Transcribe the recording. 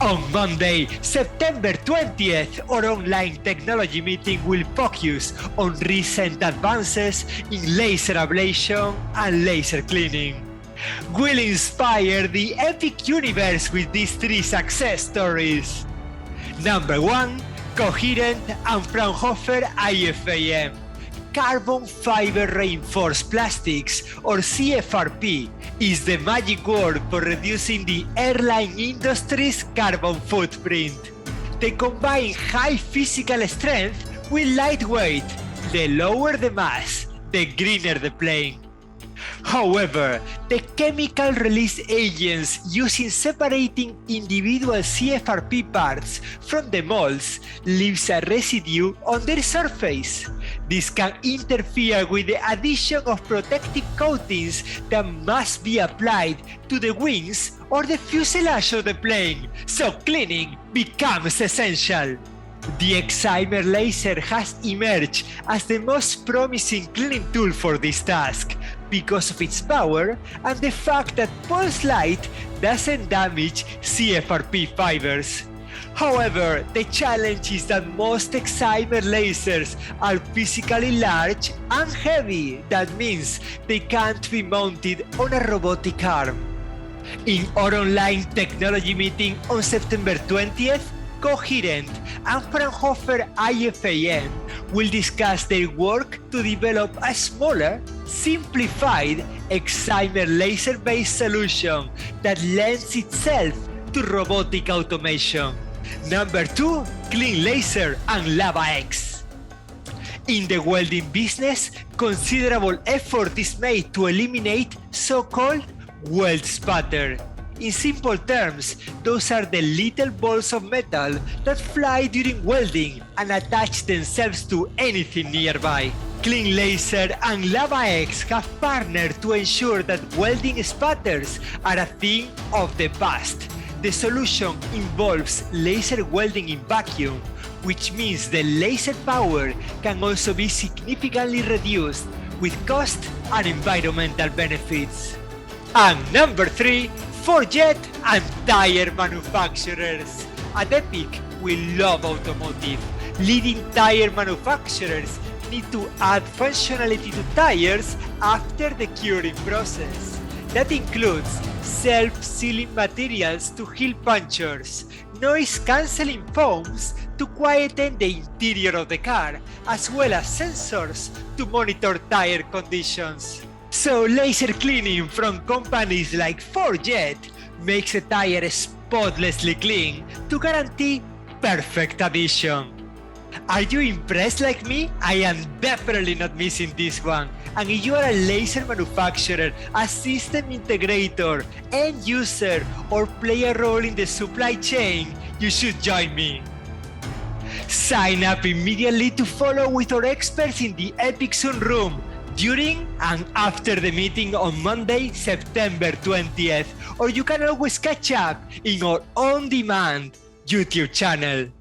On Monday, September 20th, our online technology meeting will focus on recent advances in laser ablation and laser cleaning. We'll inspire the epic universe with these three success stories. Number 1, Coherent and Fraunhofer IFAM. Carbon fiber reinforced plastics, or CFRP, is the magic word for reducing the airline industry's carbon footprint. They combine high physical strength with lightweight. The lower the mass, the greener the plane. However, the chemical release agents used in separating individual CFRP parts from the molds leaves a residue on their surface. This can interfere with the addition of protective coatings that must be applied to the wings or the fuselage of the plane, so cleaning becomes essential. The excimer laser has emerged as the most promising cleaning tool for this task because of its power and the fact that pulse light doesn't damage CFRP fibers. However, the challenge is that most excimer lasers are physically large and heavy. That means they can't be mounted on a robotic arm. In our online technology meeting on September 20th, Coherent and Fraunhofer IFAM will discuss their work to develop a smaller, simplified excimer laser-based solution that lends itself to robotic automation. Number 2, Clean Laser and Lava X. In the welding business, considerable effort is made to eliminate so-called weld spatter. In simple terms, those are the little balls of metal that fly during welding and attach themselves to anything nearby. Clean Laser and Lava X have partnered to ensure that welding spatters are a thing of the past. The solution involves laser welding in vacuum, which means the laser power can also be significantly reduced with cost and environmental benefits. And number 3, for jet and tire manufacturers. At Epic, we love automotive. Leading tire manufacturers need to add functionality to tires after the curing process. That includes self-sealing materials to heal punctures, noise-canceling foams to quieten the interior of the car, as well as sensors to monitor tire conditions. So laser cleaning from companies like Forjet makes a tire spotlessly clean to guarantee perfect adhesion. Are you impressed like me? I am definitely not missing this one. And if you are a laser manufacturer, a system integrator, end user, or play a role in the supply chain, you should join me. Sign up immediately to follow with our experts in the Epic Zoom room during and after the meeting on Monday, September 20th, or you can always catch up in our on-demand YouTube channel.